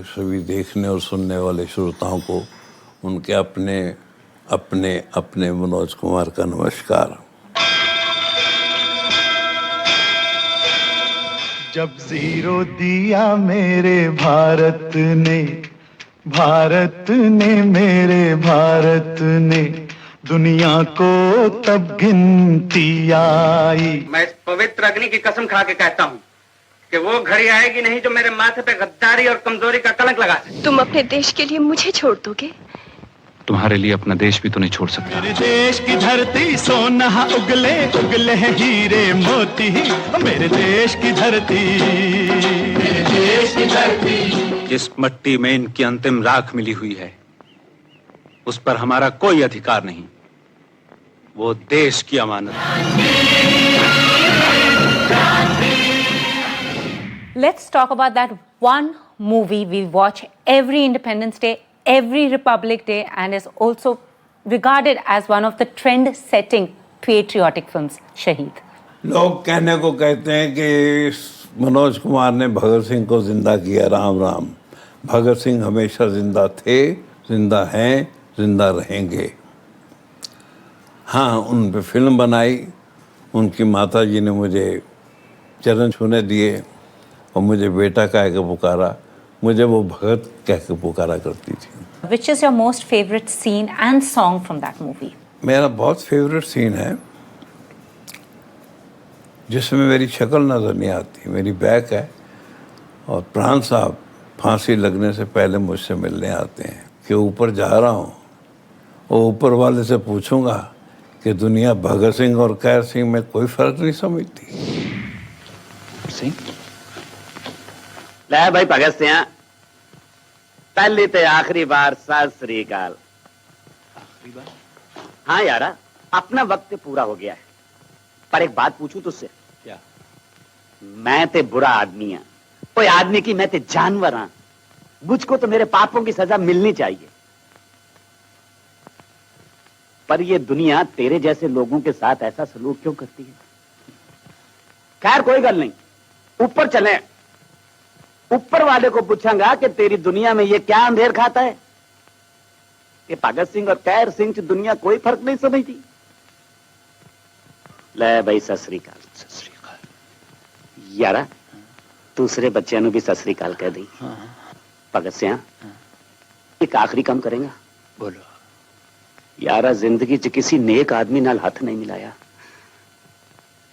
सभी देखने और सुनने वाले श्रोताओं को उनके अपने अपने अपने मनोज कुमार का नमस्कार। जब जीरो दिया मेरे भारत ने मेरे भारत ने दुनिया को तब गिनती आई। मैं इस पवित्र अग्नि की कसम खा के कहता हूँ कि वो घड़ी आएगी नहीं जो मेरे माथे पे गद्दारी और कमजोरी का कलंक लगा सके। तुम अपने देश के लिए मुझे छोड़ दोगे? तुम्हारे लिए अपना देश भी तो नहीं छोड़ सकता। मेरे देश की धरती सोना उगले उगले हैं हीरे मोती। मेरे देश की धरती, मेरे देश की धरती। जिस मिट्टी में इनकी अंतिम राख मिली हुई है उस पर हमारा कोई अधिकार नहीं। वो देश की अमानत है। Let's talk about that one movie we watch every Independence Day, every Republic Day, and is also regarded as one of the trend-setting patriotic films, Shaheed. लोग कहने को कहते हैं कि मनोज कुमार ने भगत सिंह को जिंदा किया। राम राम। भगत सिंह हमेशा जिंदा थे, जिंदा हैं, जिंदा रहेंगे। हाँ, उन पे फिल्म बनाई, उनकी माता जी ने मुझे चरण छूने दिए और मुझे बेटा कह के पुकारा। मुझे वो भगत कह के पुकारा करती थी। Which is your most favorite scene and song from that movie? मेरा बहुत फेवरेट सीन है जिसमें मेरी शक्ल नज़र नहीं आती, मेरी बैक है और प्राण साहब फांसी लगने से पहले मुझसे मिलने आते हैं कि ऊपर जा रहा हूँ और ऊपर वाले से पूछूंगा कि दुनिया भगत सिंह और कैर सिंह में कोई फर्क नहीं समझती। सिंह ले भाई भगत सिंह, पहली ते आखिरी बार सत श्री अकाल। आखिरी बार? हाँ यारा, अपना वक्त पूरा हो गया है, पर एक बात पूछूं तुझसे। क्या? मैं ते बुरा आदमी हाँ, कोई आदमी की मैं ते जानवर हाँ। मुझको तो मेरे पापों की सजा मिलनी चाहिए, पर ये दुनिया तेरे जैसे लोगों के साथ ऐसा सलूक क्यों करती है? खैर कोई गल नहीं, ऊपर चले, ऊपर वाले को पूछांगा कि तेरी दुनिया में ये क्या अंधेर खाता है। ये भगत सिंह और कैर सिंह की दुनिया कोई फर्क नहीं समझती। ले भाई सत श्री अकाल। सत श्री अकाल। यारा दूसरे बच्चों ने भी सत श्री अकाल कह दी। भगत सिंह एक आखिरी काम करेगा? बोलो। यारा जिंदगी च किसी नेक आदमी नाल हाथ नहीं मिलाया,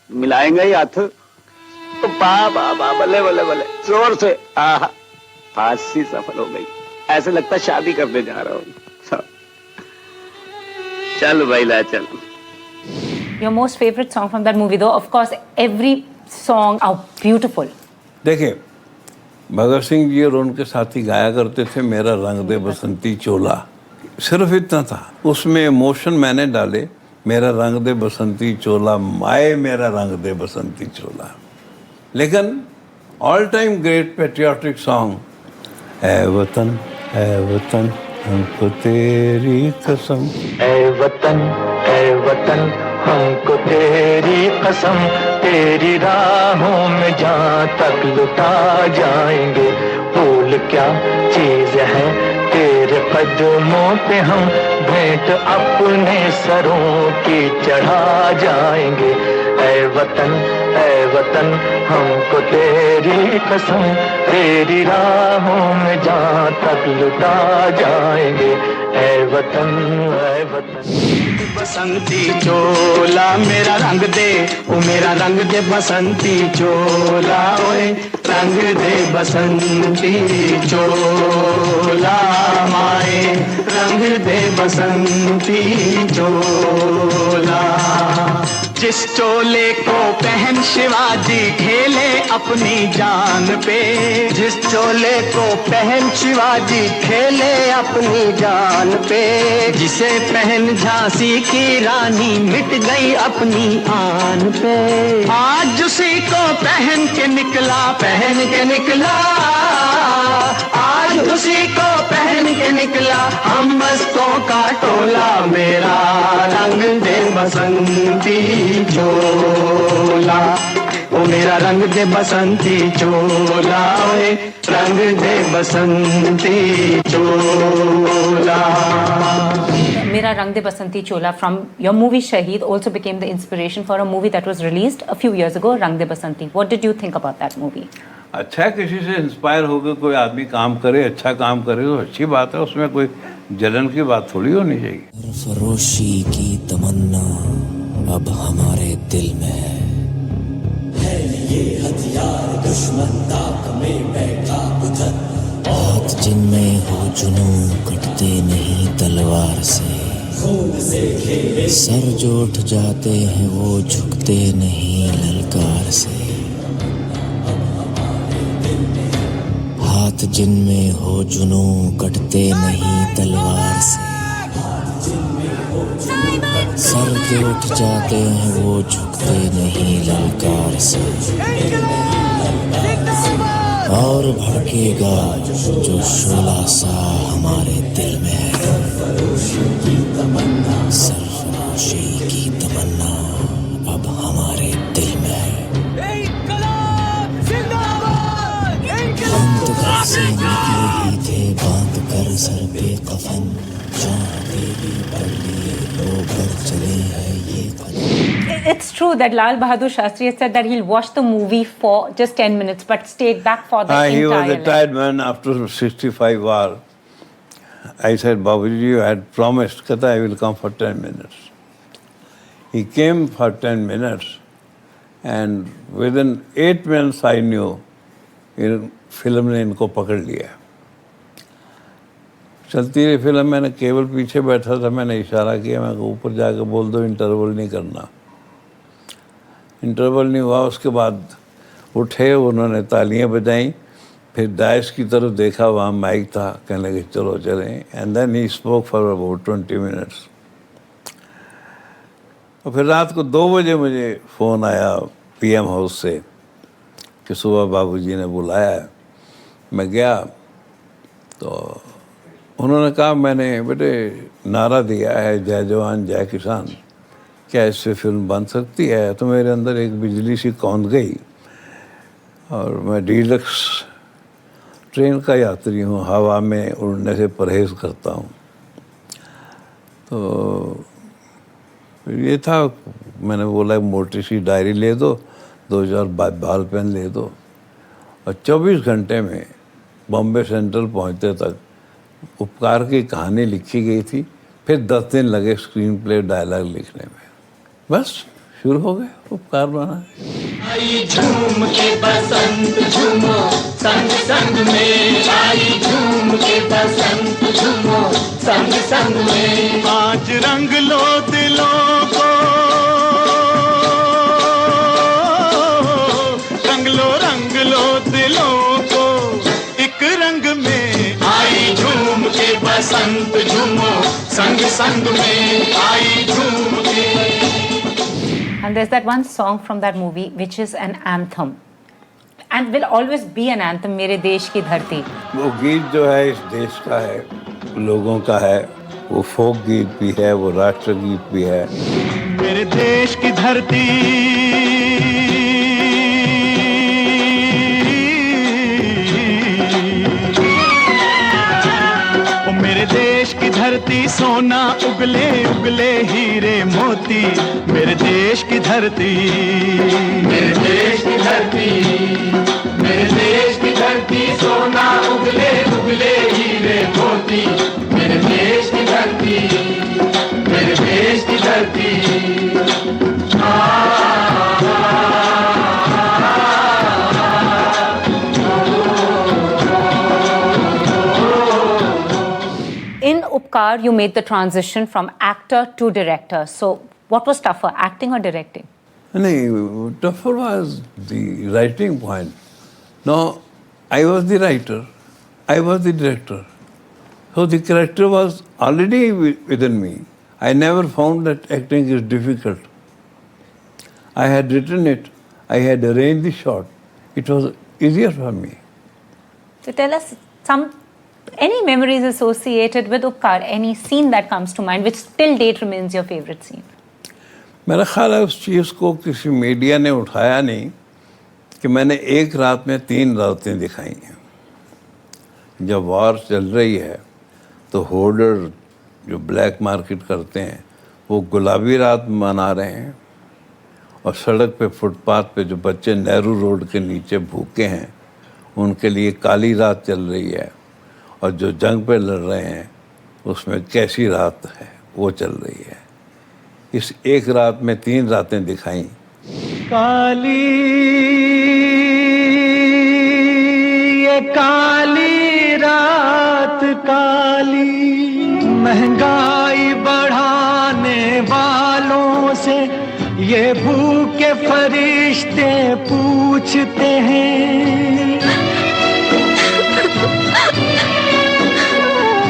मिलाएंगे ही हाथ तो बा बल्ले बल्ले बल्ले जोर से आहा, फांसी सफल हो गई। ऐसे लगता शादी करने जा रहा हूँ। चल भाई ला चल। Your most favorite song from that movie, though, of course, every song are beautiful. देखिए, भगत सिंह जी और उनके साथी गाया करते थे मेरा रंग दे बसंती चोला, सिर्फ इतना था। उसमें इमोशन मैंने डाले, मेरा रंग दे बसंती चोला, माए मेरा रंग दे बसंती चोला। लेकिन all time great patriotic song है वतन हमको तेरी कसम। ऐ वतन हमको तेरी कसम, तेरी राहों में जहाँ तक लुटा जाएंगे। भूल क्या चीज है तेरे कदमों पे हम भेंट अपने सरों की चढ़ा जाएंगे। ऐ वतन हमको तेरी कसम, तेरी राहों में जहाँ तक लुटा जाएंगे। ऐ वतन बसंती चोला मेरा रंग दे, ओ मेरा रंग दे बसंती चोला, ओए रंग दे बसंती चोला, माए रंग दे बसंती चोला। जिस चोले को पहन शिवाजी खेले अपनी जान पे, जिस चोले को पहन शिवाजी खेले अपनी जान पे, जिसे पहन झांसी की रानी मिट गई अपनी आन पे। आज उसी को पहन के निकला, आज उसी को पहन के निकला हम मस्तों का टोला। मेरा रंग दे बसंती चोला, ओ मेरा रंग दे बसंती चोला, ओए रंग दे बसंती चोला। Mera Rang De Basanti Chola from your movie Shaheed also became the inspiration for a movie that was released a few years ago, Rang De Basanti. What did you think about that movie? अच्छा है, किसी से inspire होकर कोई आदमी काम करे, अच्छा काम करे तो अच्छी बात है, उसमें कोई जलन की बात थोड़ी होनी चाहिए। फरोशी की तमन्ना अब हमारे दिल में है ये हथियार दुश्मन ताक में बैठा उधर, हाथ जिनमें हो जुनूं कटते नहीं तलवार से, खून से खेले सर जो उठ जाते हैं वो झुकते नहीं ललकार से, हाथ जिनमें हो जुनूं कटते नहीं तलवार से, सर के उठ जाते हैं वो झुकते नहीं ललकार से, और भड़केगा जो शोला सा हमारे दिल में है, सरफरोशी की तमन्ना अब हमारे दिल में है। हम तो घर से निकले ही थे बांध कर सर पे कफन, चाहते भी पढ़ लिए वो बढ़ चले हैं ये कदम। It's true that Lal Bahadur Shastri has said that he'll watch the movie for just 10 minutes but stayed back for the entire He was a length. tired man after 65 hours. I said, Babuji, you had promised, Kata, I will come for 10 minutes. He came for 10 minutes and within 8 minutes I knew film ने इनको पकड़ लिया। चलती रही film, मैंने केवल पीछे बैठा था, मैंने इशारा किया, मैं ऊपर जाकर बोल दो इंटरवल नहीं करना। इंटरवल नहीं हुआ, उसके बाद उठे, उन्होंने तालियां बजाईं, फिर डायस की तरफ देखा, वहाँ माइक था, कहने लगे चलो चलें, and then he spoke for about 20 minutes. और फिर रात को 2 बजे मुझे फ़ोन आया PM हाउस से कि सुबह बाबूजी ने बुलाया है। मैं गया तो उन्होंने कहा, मैंने बेटे नारा दिया है जय जवान जय किसान, क्या इससे फिल्म बन सकती है? तो मेरे अंदर एक बिजली सी कौंध गई, और मैं डीलक्स ट्रेन का यात्री हूँ, हवा में उड़ने से परहेज़ करता हूँ। तो ये था, मैंने बोला मोटी सी डायरी ले दो, 2000 बाल पेन ले दो, और 24 घंटे में बॉम्बे सेंट्रल पहुँचते तक उपकार की कहानी लिखी गई थी। फिर 10 दिन लगे स्क्रीन प्ले डायलॉग लिखने में, बस शुरू हो गए उपकार बनाने। आई झूम के बसंत झूमो संग संग में, आई झूम के बसंत झूमो संग संग में, आज रंग लो दिलों को, रंग लो दिलों को एक रंग में, आई झूम के बसंत झूमो संग संग में, आई झूम के। And there's that one song from that movie which is an anthem and will always be an anthem, मेरे देश की धरती। वो गीत जो है इस देश का है, लोगों का है, वो फोक गीत भी है, वो राष्ट्र गीत भी है। मेरे देश की धरती, ओ मेरे देश की धरती, सोना उगले उगले हीरे मोती, मेरे देश की धरती, मेरे देश की धरती, मेरे देश की धरती, सोना उगले उगले हीरे मोती, मेरे देश की धरती, मेरे देश की धरती। In Upkar, you made the transition from actor to director. So, what was tougher, acting or directing? No, tougher was the writing point. No, I was the writer, I was the director. So the character was already within me. I never found that acting is difficult. I had written it, I had arranged the shot. It was easier for me. So, tell us any memories associated with Upkar, any scene that comes to mind which till date remains your favorite scene? मेरा ख्याल है उस चीज़ को किसी media ने उठाया नहीं, कि मैंने एक रात में 3 रातें दिखाई हैं। जब वॉर चल रही है तो होर्डर जो ब्लैक मार्केट करते हैं वो गुलाबी रात मना रहे हैं, और सड़क पे फुटपाथ पे जो बच्चे नेहरू रोड के नीचे भूखे हैं उनके लिए काली रात चल रही है, और जो जंग पे लड़ रहे हैं उसमें कैसी रात है वो चल रही है। इस एक रात में 3 रातें दिखाई। काली ये काली रात काली, महंगाई बढ़ाने वालों से ये भूखे फरिश्ते पूछते हैं,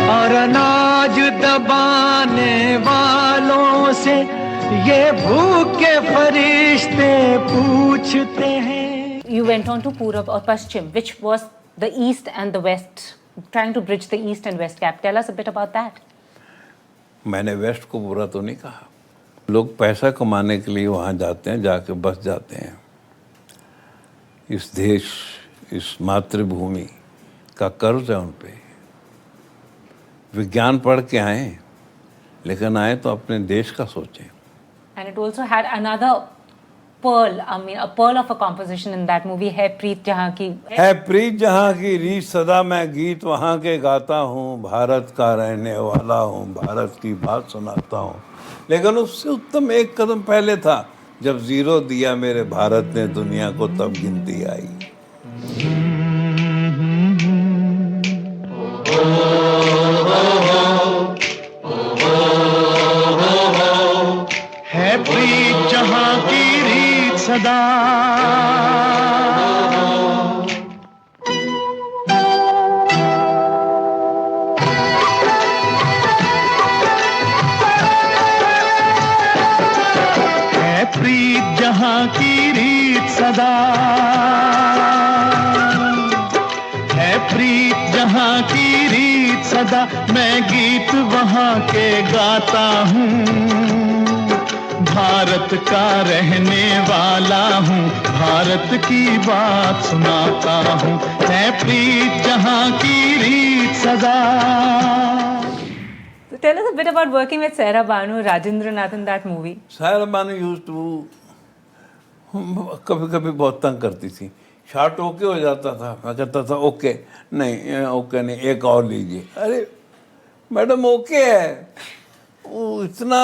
और अनाज दबाने वालों से ये भूखे फरिश्ते पूछते हैं। You went on to Purab or Paschim, which was the East and the West, trying to bridge the East and West gap. Tell us a bit about that. मैंने वेस्ट को बुरा तो नहीं कहा। लोग पैसा कमाने के लिए वहाँ जाते हैं, जाके बस जाते हैं। इस देश, इस मातृभूमि का कर्ज है उन पे। विज्ञान पढ़ के आए, लेकिन आए तो अपने देश का सोचें। And it also had another pearl, I mean a pearl of a composition in that movie, है प्रीत जहाँ की। है प्रीत जहाँ की रीत सदा मैं गीत वहाँ के गाता हूँ, भारत का रहने वाला हूँ, भारत की बात सुनाता हूँ। लेकिन उससे उत्तम एक कदम पहले था, जब जीरो दिया मेरे भारत ने दुनिया को तब गिनती आई। है प्रीत जहाँ की रीत सदा, है प्रीत जहाँ की रीत सदा, है प्रीत जहाँ की रीत सदा, मैं गीत वहाँ के गाता हूँ, भारत का रहने वाला हूँ, भारत की बात सुनाता हूँ, है प्रीत जहाँ की रीत सदा। So tell us a bit about working with Saira Banu, Rajendranath in that movie. Saira Banu use to, कभी कभी बहुत तंग करती थी। शॉट ओके हो जाता था, मैं कहता था ओके नहीं, ओके नहीं, एक और लीजिए। अरे मैडम ओके है। वो इतना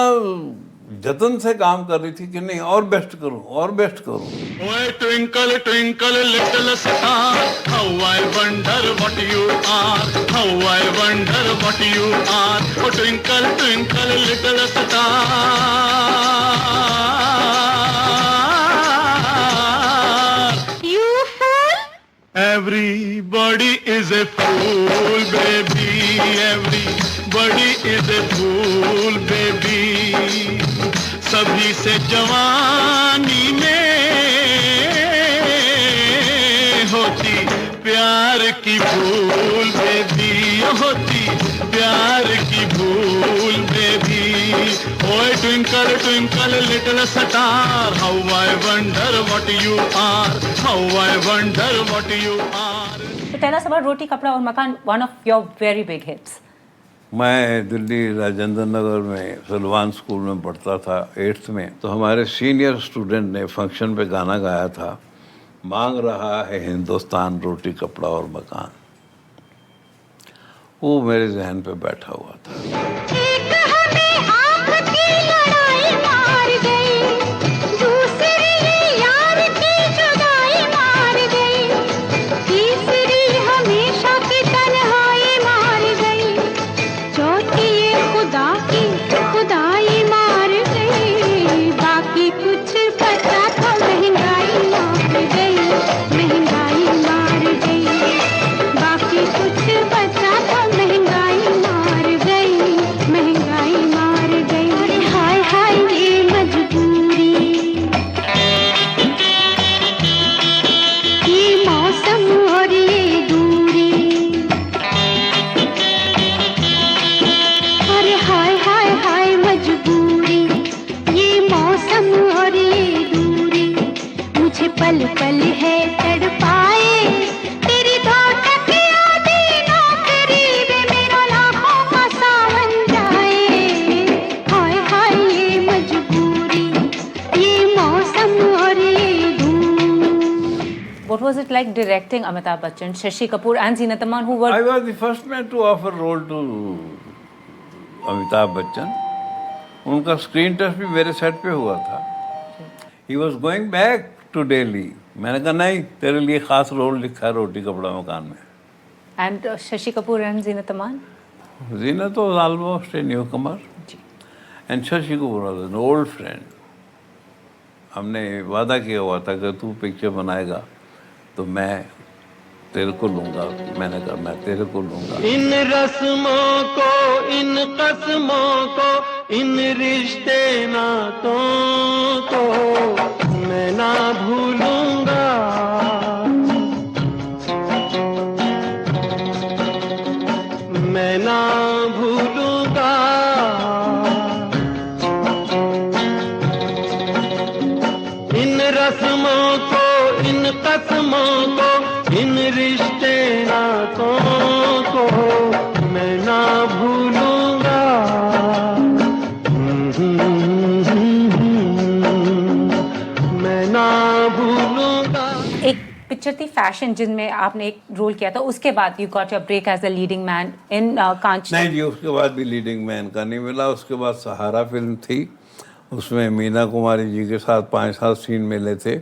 जतन से काम कर रही थी कि नहीं और बेस्ट करूं, और बेस्ट करूं। ओए twinkle twinkle little star, how I wonder what you are, how I wonder what you are, oh twinkle twinkle little star, You fool! everybody is a fool baby, everybody is a fool baby, सभी से जवानी में होती प्यार की भूल baby, होती प्यार की भूल बेबी। ओए twinkle twinkle little star, how I wonder what you are, how I wonder what you are. So tell us about Roti Kapda aur Makan, one of your very big hits. मैं दिल्ली राजेंद्र नगर में Salwan school में पढ़ता था 8th में, तो हमारे senior student ने function पे गाना गाया था, मांग रहा है हिंदुस्तान रोटी कपड़ा और मकान। वो मेरे जहन पे बैठा हुआ था। एक हमें आपकी लड़ाई मार गई, दूसरी यार की जुदाई मार गई, तीसरी हमेशा की तन्हाई मार गई, चौथी ये खुदा की खुदाई मार गई, बाकी कुछ बचा तो महंगाई मार गई, महंगाई मार गई, बाकी कुछ बचा तो महंगाई मार गई, महंगाई मार गई। हाय हाय What was it like directing Amitabh Bachchan, Shashi Kapoor and Zeenat Aman, who were... I was the first man to offer role to Amitabh Bachchan. उनका स्क्रीन टेस्ट भी मेरे सेट पे हुआ था. He was going back to Delhi. मैंने कहा नहीं, तेरे लिए खास रोल लिखा है रोटी कपड़ा मकान में. And Shashi Kapoor and Zeenat Aman? Zeenat was almost a newcomer. And Shashi Kapoor was an old friend. हमने वादा किया हुआ था कि तू पिक्चर बनाएगा तो मैं तेरे को लूँगा. मैंने कहा मैं तेरे को लूँगा. इन रस्मों को, इन कसमों को, इन रिश्ते नातों को मैं ना भूलूंगा. मैं ना भूलूंगा. इन रस्मों को, इन कसमों को, इन रिश्ते नातों को मैं ना भूलूंगा. मैं ना भूलूंगा. एक पिक्चर थी फैशन जिनमें आपने एक रोल किया था, उसके बाद you got your break as a leading man in Kaanch. नहीं जी, उसके बाद भी लीडिंग मैन का नहीं मिला. उसके बाद सहारा फिल्म थी, उसमें मीना कुमारी जी के साथ 5-7 सीन मिले थे.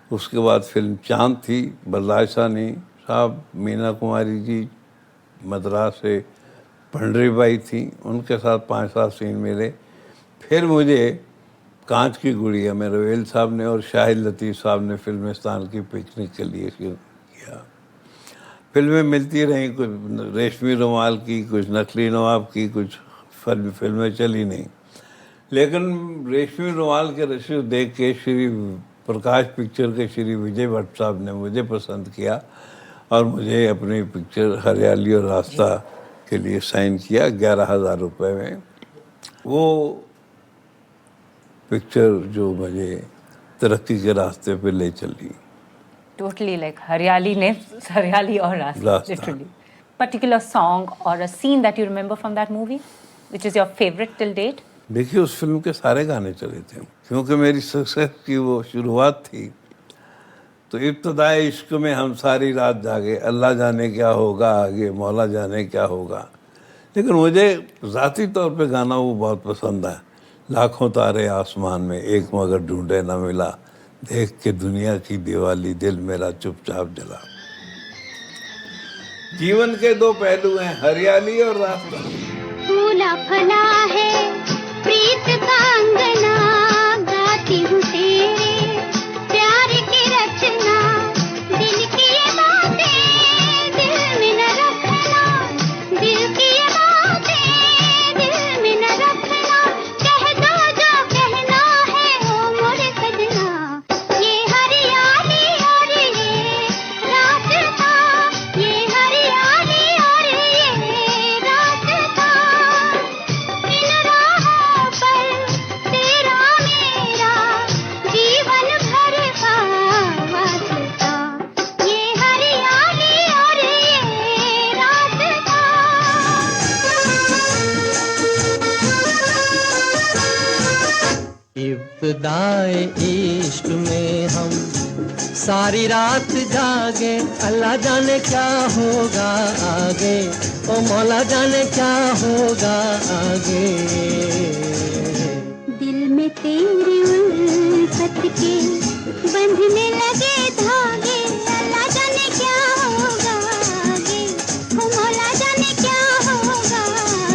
उसके बाद फिल्म चांद थी, बर्दाश्तानी साहब, मीना कुमारी जी मद्रास से, भंडरी बाई थी, उनके साथ 5-7 सीन मिले. फिर मुझे कांच की गुड़िया में रवेल साहब ने और शाहिद लतीफ़ साहब ने फिल्मिस्तान की पिकनिक के लिए किया. फिल्में मिलती रहीं, कुछ रेशमी रुमाल की, कुछ नकली नवाब की, कुछ फिल्में चली नहीं. लेकिन रेशमी रुमाल के रसीद देख के श्री प्रकाश पिक्चर के श्री विजय भट्ट साहब ने मुझे पसंद किया और मुझे अपनी पिक्चर हरियाली और रास्ता के लिए साइन किया 11,000 रुपये में. वो पिक्चर जो मुझे तरक्की के रास्ते पे ले चली. Totally like हरियाली और रास्ता. Literally. Particular song or a scene that you remember from that movie, which is your favorite till date? देखिए, उस फिल्म के सारे गाने चले थे क्योंकि मेरी सक्सेस की वो शुरुआत थी. तो इब्तदाए इश्क में हम सारी रात जागे, अल्लाह जाने क्या होगा आगे, मौला जाने क्या होगा. लेकिन मुझे ज़ाती तौर पे गाना वो बहुत पसंद है. लाखों तारे आसमान में एक मगर ढूंढे न मिला, देख के दुनिया की दिवाली दिल मेरा चुपचाप जला. जीवन के 2 पहलू हैं, हरियाली और रास्ता. फूला फला है प्रीत का अंगना, गाती हूँ तेरे प्यार की रचना. दिल की ये बातें दिल में न रखना, दिल की ये बातें दिल में न रखना. कह दो जो कहना है ओ मोरे सजना. ये हरियाली और ये रास्ता, ये हरियाली और ये रास्ता. इन राहों पर तेरा मेरा जीवन भर का वास्ता. ये हरियाली और ये रास्ता. इब्तिदाए इश्क में हम सारी रात जागे, अल्लाह जाने क्या होगा आगे, ओ मौला जाने क्या होगा आगे. दिल में तेरी उल्फत के बंधने लगे धागे, अल्लाह जाने क्या होगा आगे, ओ मौला जाने क्या होगा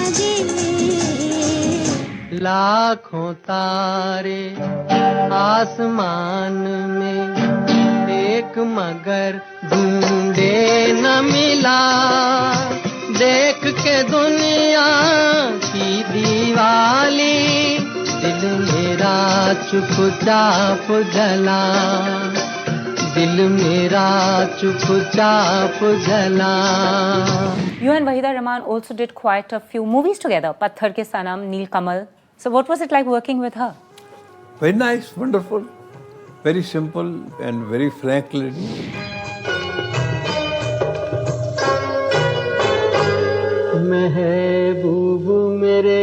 आगे. लाखों तारे आसमान में एक मगर ढूंढे न मिला, देख के दुनिया की दीवाली दिल मेरा चुपचाप जला. दिल मेरा चुपचाप जला. You and Wahida Rahman also did quite a few movies together. Patthar Ke Sanam, Neel Kamal. So what was it like working with her? Very nice, wonderful, very simple and very frank lady. महबूब मेरे,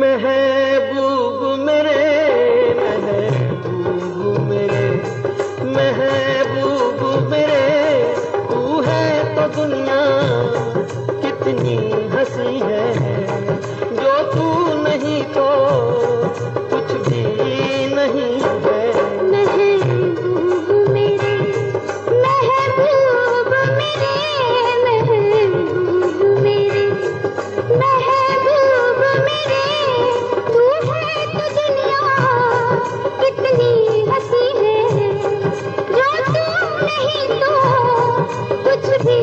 महबूब मेरे, महबूब मेरे, महबूब दुनिया कितनी हंसी है, जो तू नहीं तो कुछ भी नहीं है। महबूब मेरे, महबूब मेरे, महबूब मेरे, महबूब मेरे, तू है तो दुनिया कितनी हंसी है, जो तू नहीं तो कुछ भी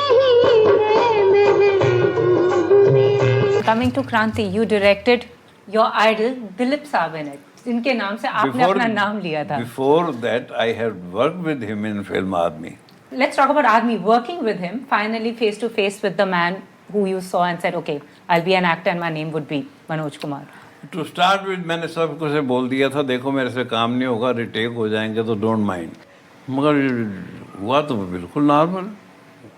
नहीं है। महबूब मेरे। Coming to Kranti, you directed your idol Dilip Saab in it. इनके नाम से आपने अपना नाम लिया था. Before that, I had worked with him in film Aadmi. Let's talk about Aadmi. Working with him, finally face to face with the man who you saw and said, okay, I'll be an actor and my name would be Manoj Kumar. To start with, मैंने सबको से बोल दिया था, देखो मेरे से काम नहीं होगा, रिटेक हो जाएंगे तो डोंट माइंड. मगर हुआ तो बिल्कुल normal.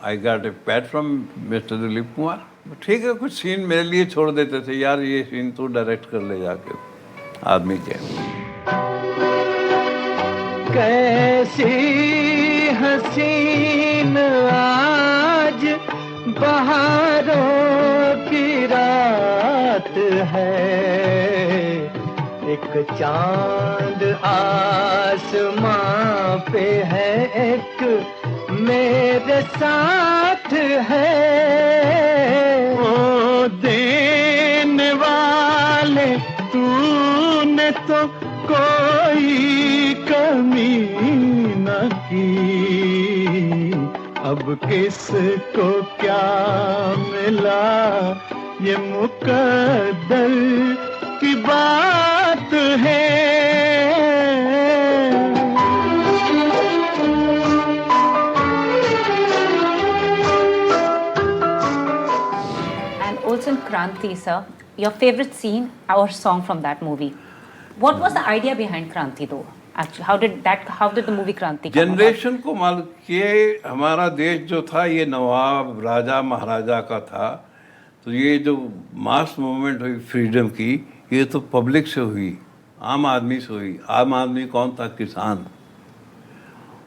I got a PAT from mister Dilip Kumar. ठीक है, कुछ सीन मेरे लिए छोड़ देते थे, यार ये सीन तू डायरेक्ट कर ले जाके आदमी के. कैसी हसीन आज बहारों की रात है, एक चांद आसमां पे है, एक मेरे साथ है. ओ देने वाले तूने तो कोई कमी न की, अब किसको क्या मिला ये मुकद्दर की बात है. And also in Kranti, sir, your favorite scene or song from that movie. What was the idea behind Kranti though? Actually, how did the movie Kranti come about? Generation को मालूम कि हमारा देश जो था ये नवाब राजा महाराजा का था, तो ये जो मास मूवमेंट हुई फ्रीडम की, ये तो पब्लिक से हुई, आम आदमी से हुई. आम आदमी कौन था? किसान.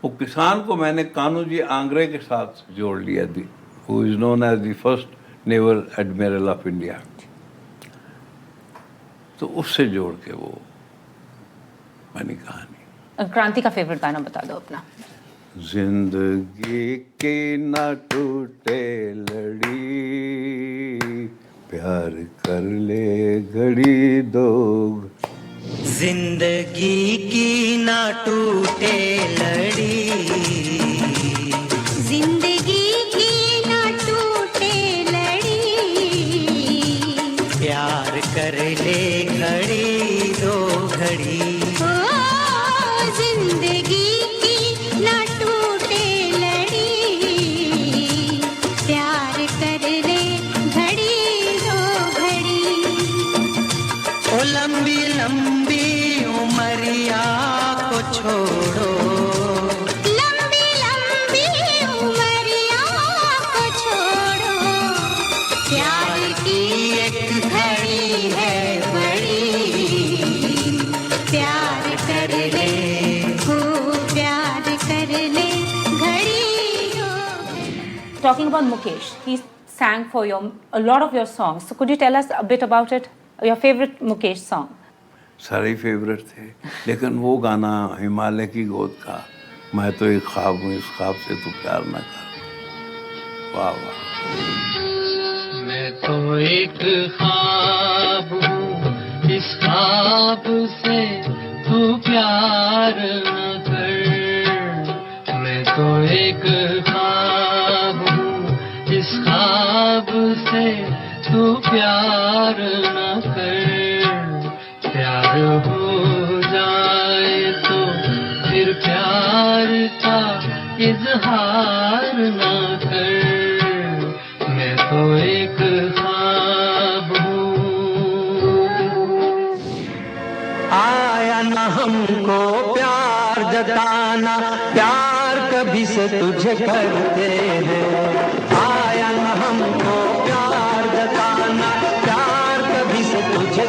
वो किसान को मैंने कान्हू जी आंग्रे के साथ जोड़ लिया थी, who is known as the first naval admiral of India. तो उससे जोड़ के वो बनी कहानी. क्रांति का फेवरेट गाना बता दो अपना. जिंदगी की न टूटे लड़ी, प्यार कर ले घड़ी दो. जिंदगी की ना टूटे लड़ी, जिंदगी की ना टूटे लड़ी, प्यार कर ले घड़ी दो घड़ी. ओ जिंदगी की ना टूटे लड़ी, प्यार कर ले घड़ी दो घड़ी. ओ लंबी लंबी उमरिया को छोड़ो, लंबी लंबी उमरिया को छोड़ो, प्यार की एक घड़ी है बड़ी, प्यार कर ले, हो प्यार कर ले घड़ी हो. Talking about Mukesh, he sang for a lot of your songs. So could you tell us a bit about it? Your favorite Mukesh song? सारे फेवरेट थे, लेकिन वो गाना हिमालय की गोद का, मैं तो एक ख्वाब हूँ, इस ख्वाब से तू प्यार न कर. वाह वाह. मैं तो एक ख्वाब हूँ, इस ख्वाब से तू प्यार न कर. मैं तो एक ख्वाब हूँ, इस ख्वाब से तू प्यार न कर. प्यार हो जाए तो फिर प्यार का इजहार न कर. मैं तो एक ख्वाब हूँ. आया न हमको प्यार जताना, प्यार कभी से तुझे करते हैं. आया न हमको प्यार जताना, प्यार कभी से तुझे